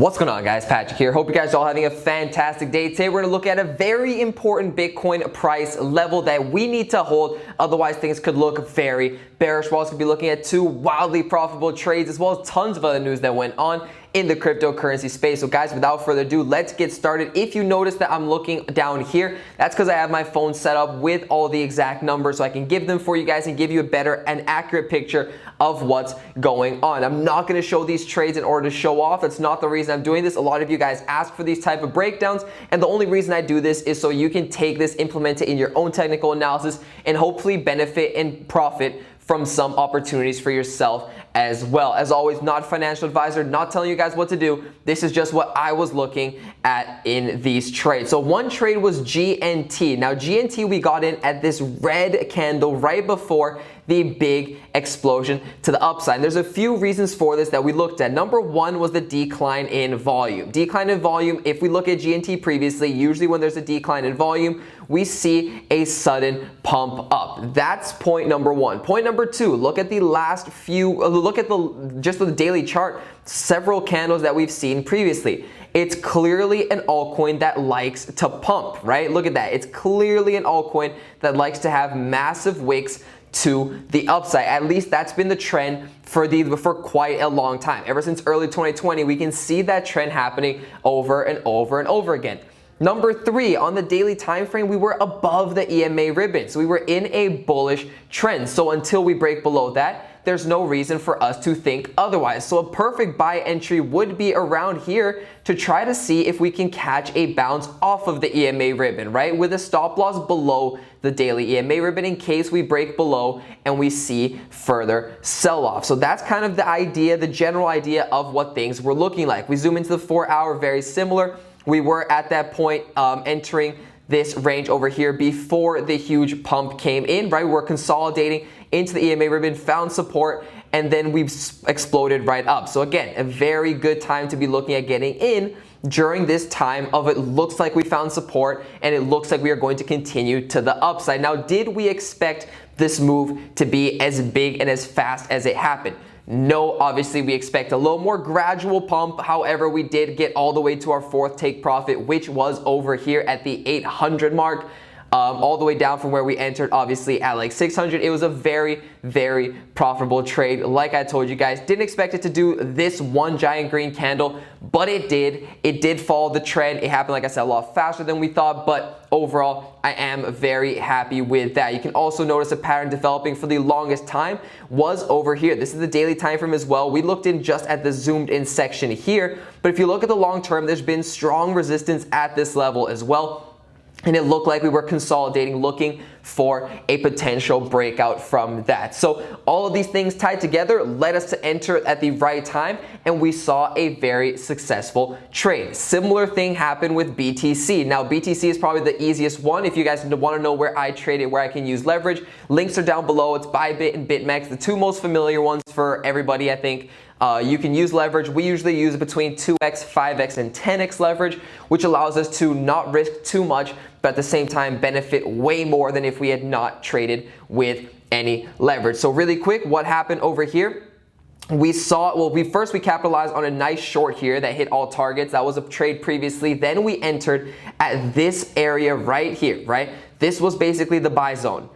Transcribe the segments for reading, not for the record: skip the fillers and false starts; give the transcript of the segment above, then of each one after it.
What's going on, guys? Patrick here. Hope you guys are all having a fantastic day. Today we're going to look at a very important Bitcoin price level that we need to hold, otherwise things could look very bearish. We're also going to be looking at two wildly profitable trades as well as tons of other news that went on in the cryptocurrency space. So guys, without further ado, let's get started. If you notice that I'm looking down here, that's because I have my phone set up with all the exact numbers so I can give them for you guys and give you a better and accurate picture of what's going on. I'm not going to show these trades in order to show off. That's not the reason I'm doing this. A lot of you guys ask for these type of breakdowns, and the only reason I do this is so you can take this, implement it in your own technical analysis, and hopefully benefit and profit from some opportunities for yourself as well. As always, not a financial advisor, not telling you guys what to do. This is just what I was looking at in these trades. So one trade was GNT. Now GNT, we got in at this red candle right before the big explosion to the upside. There's a few reasons for this that we looked at. Number one was the decline in volume. Decline in volume, if we look at GNT previously, usually when there's a decline in volume, we see a sudden pump up. That's point number one. Point number two, look at the last few, look at the daily chart, several candles that we've seen previously. It's clearly an altcoin that likes to pump, right? Look at that. It's clearly an altcoin that likes to have massive wicks to the upside. At least that's been the trend for quite a long time. Ever since early 2020, we can see that trend happening over and over and over again. Number three, on the daily time frame, we were above the EMA ribbon. So we were in a bullish trend. So until we break below that, there's no reason for us to think otherwise. So a perfect buy entry would be around here to try to see if we can catch a bounce off of the EMA ribbon, right? With a stop loss below the daily EMA ribbon in case we break below and we see further sell-off. So that's kind of the idea, the general idea of what things were looking like. We zoom into the 4-hour, very similar. We were at that point entering this range over here before the huge pump came in, right? We're consolidating into the EMA ribbon, found support, and then we've exploded right up. So again, a very good time to be looking at getting in during this time of it looks like we found support and it looks like we are going to continue to the upside. Now, did we expect this move to be as big and as fast as it happened? No, obviously we expect a little more gradual pump. However, we did get all the way to our fourth take profit, which was over here at the 800 mark. All the way down from where we entered, obviously at like 600. It was a very, very profitable trade. Like I told you guys, didn't expect it to do this one giant green candle, but it did. It did follow the trend. It happened, like I said, a lot faster than we thought, but overall, I am very happy with that. You can also notice a pattern developing for the longest time was over here. This is the daily time frame as well. We looked in just at the zoomed in section here, but if you look at the long term, there's been strong resistance at this level as well. And it looked like we were consolidating, looking for a potential breakout from that. So all of these things tied together led us to enter at the right time, and we saw a very successful trade. Similar thing happened with BTC. Now, BTC is probably the easiest one. If you guys want to know where I traded, where I can use leverage, links are down below. It's Bybit and BitMEX, the two most familiar ones for everybody, I think. You can use leverage. We usually use between 2x, 5x, and 10x leverage, which allows us to not risk too much, but at the same time benefit way more than if we had not traded with any leverage. So really quick, what happened over here? We saw, well, we capitalized on a nice short here that hit all targets. That was a trade previously. Then we entered at this area right here, right? This was basically the buy zone.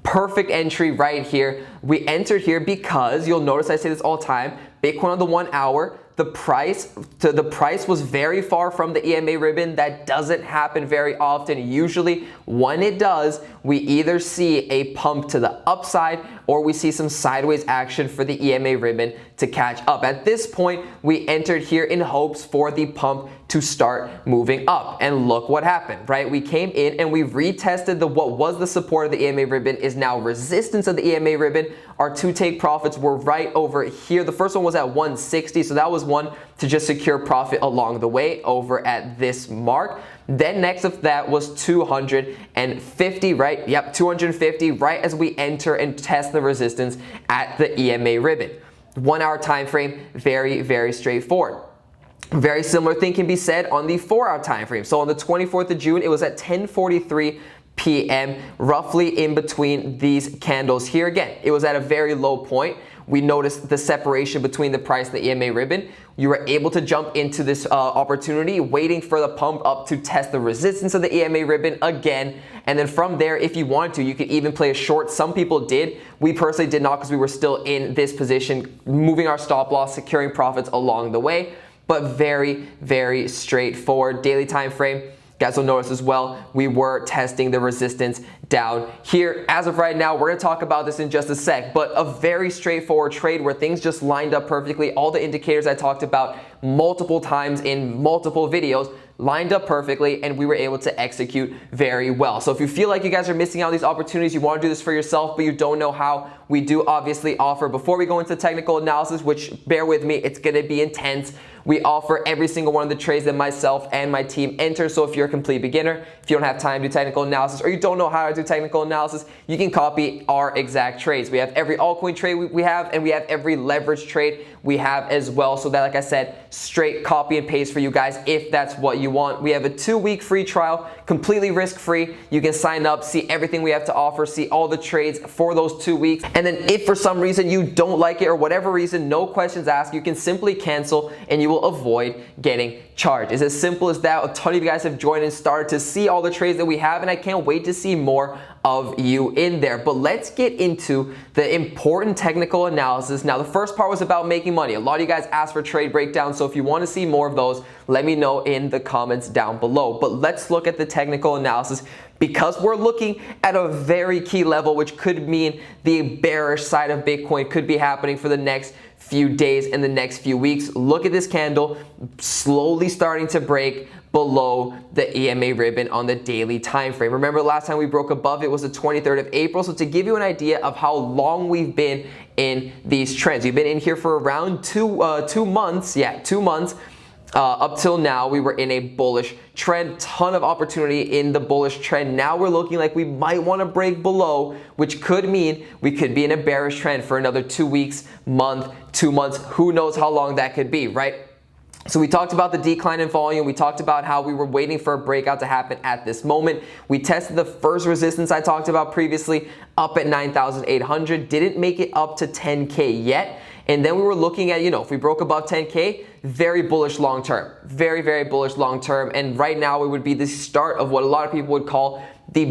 Perfect entry right here. We entered here because you'll notice I say this all the time, Bitcoin on the 1 hour, the price was very far from the EMA ribbon. That doesn't happen very often. Usually when it does, we either see a pump to the upside or we see some sideways action for the EMA ribbon to catch up. At this point, we entered here in hopes for the pump to start moving up. And look what happened, right? We came in and we retested what was the support of the EMA ribbon is now resistance of the EMA ribbon. Our two take profits were right over here. The first one was at 160, so that was one to just secure profit along the way over at this mark. Then next of that was 250, right? Yep, 250 right as we enter and test the resistance at the EMA ribbon. 1 hour time frame, very, very straightforward. Very similar thing can be said on the 4-hour time frame. So on the 24th of June, it was at 10:43 p.m., roughly in between these candles here. Again, it was at a very low point. we noticed the separation between the price and the EMA ribbon. You were able to jump into this opportunity, waiting for the pump up to test the resistance of the EMA ribbon again. And then from there, if you want to, you could even play a short. Some people did. We personally did not because we were still in this position, moving our stop loss, securing profits along the way. But very, very straightforward. Daily time frame. Guys will notice as well, we were testing the resistance down here. As of right now, we're gonna talk about this in just a sec, but a very straightforward trade where things just lined up perfectly. All the indicators I talked about multiple times in multiple videos lined up perfectly, and we were able to execute very well. So if you feel like you guys are missing out on these opportunities, you want to do this for yourself, but you don't know how, we do obviously offer, before we go into technical analysis, which bear with me, it's going to be intense, we offer every single one of the trades that myself and my team enter. So if you're a complete beginner, if you don't have time to do technical analysis, or you don't know how to do technical analysis, you can copy our exact trades. We have every altcoin trade we have, and we have every leverage trade we have as well. So that, like I said, straight copy and paste for you guys if that's what you want. We have a 2-week free trial, completely risk-free. You can sign up, see everything we have to offer, see all the trades for those 2 weeks. And then if for some reason you don't like it or whatever reason, no questions asked, you can simply cancel and you will avoid getting charged. It's as simple as that. A ton of you guys have joined and started to see all the trades that we have, and I can't wait to see more of you in there. But let's get into the important technical analysis. Now, the first part was about making money. A lot of you guys asked for trade breakdowns, so if you want to see more of those, let me know in the comments down below. But let's look at the technical analysis, because we're looking at a very key level, which could mean the bearish side of Bitcoin could be happening for the next few days and the next few weeks. Look at this candle slowly starting to break below the EMA ribbon on the daily time frame. Remember, last time we broke above it was the 23rd of April. So to give you an idea of how long we've been in these trends, we've been in here for around 2 months. Yeah, 2 months. Up till now, we were in a bullish trend, ton of opportunity in the bullish trend. Now we're looking like we might want to break below, which could mean we could be in a bearish trend for another 2 weeks, month, 2 months. Who knows how long that could be, right? So we talked about the decline in volume. We talked about how we were waiting for a breakout to happen at this moment. We tested the first resistance I talked about previously up at 9,800. Didn't make it up to 10K yet. And then we were looking at, if we broke above 10K, very bullish long term, very, very bullish long term. And right now it would be the start of what a lot of people would call the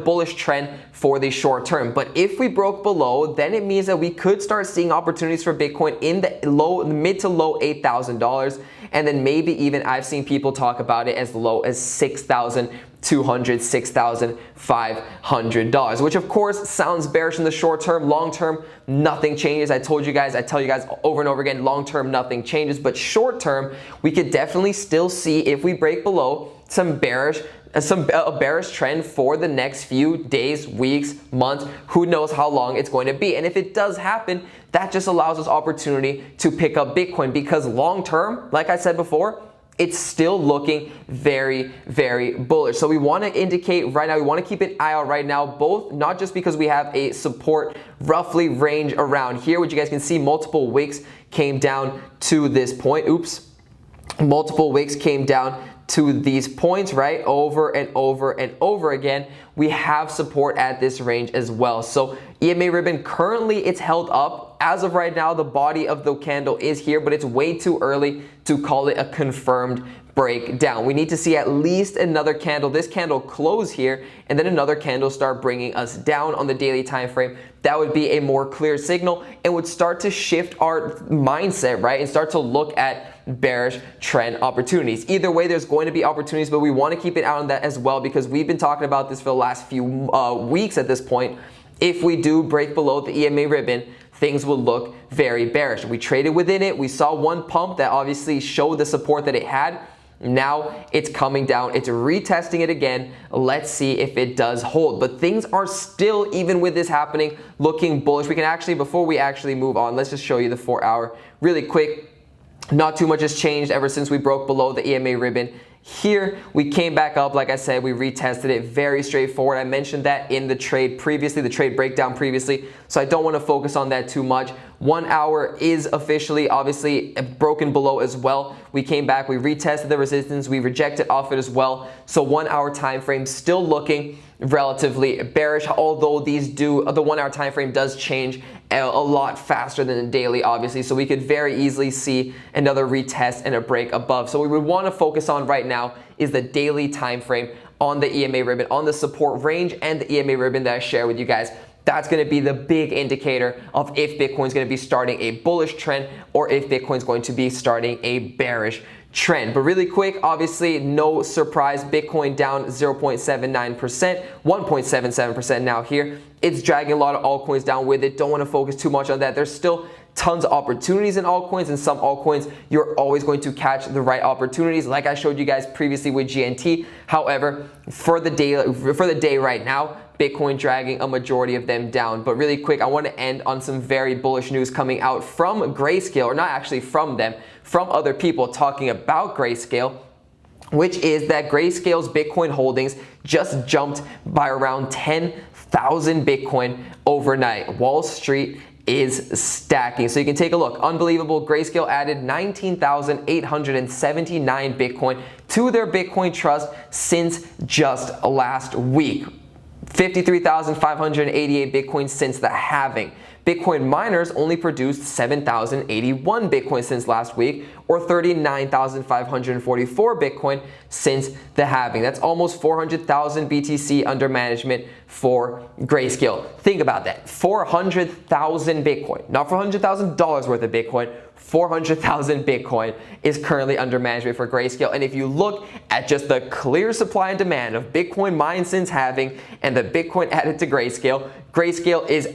bullish trend for the short term. But if we broke below, then it means that we could start seeing opportunities for Bitcoin in the mid to low $8,000. And then maybe even I've seen people talk about it as low as $6,200, $6,500, which of course sounds bearish in the short term. Long term, nothing changes. I tell you guys over and over again, long term, nothing changes. But short term, we could definitely still see, if we break below, a bearish trend for the next few days, weeks, months. Who knows how long it's going to be. And if it does happen, that just allows us opportunity to pick up Bitcoin, because long term, like I said before, it's still looking very, very bullish. So we want to indicate right now, we want to keep an eye out right now, both not just because we have a support roughly range around here, which you guys can see multiple wicks came down to this point. Multiple wicks came down to these points, right? Over and over and over again. We have support at this range as well. So EMA ribbon, currently it's held up. As of right now, the body of the candle is here, but it's way too early to call it a confirmed breakdown. We need to see at least another candle, this candle close here, and then another candle start bringing us down on the daily time frame. That would be a more clear signal and would start to shift our mindset, right? And start to look at bearish trend opportunities. Either way, there's going to be opportunities, but we want to keep an eye on that as well, because we've been talking about this for the last few weeks at this point. If we do break below the EMA ribbon, things will look very bearish. We traded within it. We saw one pump that obviously showed the support that it had. Now it's coming down. It's retesting it again. Let's see if it does hold. But things are still, even with this happening, looking bullish. We can actually, before we actually move on, let's just show you the 4-hour really quick. Not too much has changed ever since we broke below the EMA ribbon. Here, we came back up. Like I said, we retested it. Very straightforward. I mentioned that in the trade previously, the trade breakdown previously, so I don't want to focus on that too much. 1 hour is officially, obviously, broken below as well. We came back, we retested the resistance, we rejected off it as well. So 1 hour time frame still looking relatively bearish, although the 1 hour time frame does change a lot faster than the daily, obviously, so we could very easily see another retest and a break above. So what we would want to focus on right now is the daily time frame on the EMA ribbon, on the support range and the EMA ribbon that I share with you guys. That's going to be the big indicator of if Bitcoin's going to be starting a bullish trend or if Bitcoin's going to be starting a bearish trend. But really quick, obviously, no surprise, Bitcoin down 0.79%, 1.77% now here. It's dragging a lot of altcoins down with it. Don't want to focus too much on that. There's still tons of opportunities in altcoins, and some altcoins you're always going to catch the right opportunities, like I showed you guys previously with GNT. However, for the day right now, Bitcoin dragging a majority of them down. But really quick, I want to end on some very bullish news coming out from Grayscale, or not actually from them, from other people talking about Grayscale, which is that Grayscale's Bitcoin holdings just jumped by around 10,000 Bitcoin overnight. Wall Street is stacking. So you can take a look. Unbelievable. Grayscale added 19,879 Bitcoin to their Bitcoin trust since just last week. 53,588 Bitcoin since the halving. Bitcoin miners only produced 7,081 Bitcoin since last week, or 39,544 Bitcoin since the halving. That's almost 400,000 BTC under management for Grayscale. Think about that. 400,000 Bitcoin, not $400,000 worth of Bitcoin, 400,000 Bitcoin is currently under management for Grayscale. And if you look at just the clear supply and demand of Bitcoin mined since halving and the Bitcoin added to Grayscale, Grayscale is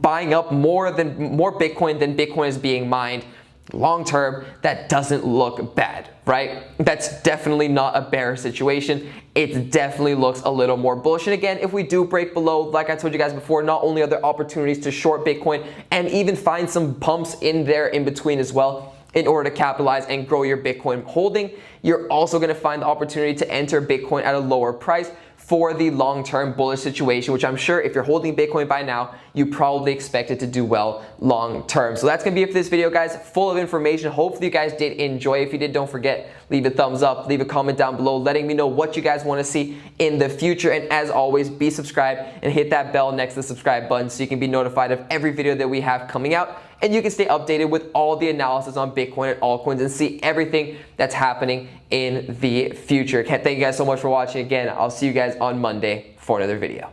buying up more Bitcoin than Bitcoin is being mined. Long term, that doesn't look bad, right? That's definitely not a bear situation. It definitely looks a little more bullish. And again, if we do break below, like I told you guys before, not only are there opportunities to short Bitcoin and even find some pumps in there in between as well, in order to capitalize and grow your Bitcoin holding, you're also going to find the opportunity to enter Bitcoin at a lower price for the long-term bullish situation, which I'm sure if you're holding Bitcoin by now, you probably expect it to do well long-term. So that's gonna be it for this video, guys. Full of information. Hopefully you guys did enjoy. If you did, don't forget, leave a thumbs up, leave a comment down below, letting me know what you guys wanna see in the future. And as always, be subscribed and hit that bell next to the subscribe button so you can be notified of every video that we have coming out. And you can stay updated with all the analysis on Bitcoin and altcoins and see everything that's happening in the future. Thank you guys so much for watching. Again, I'll see you guys on Monday for another video.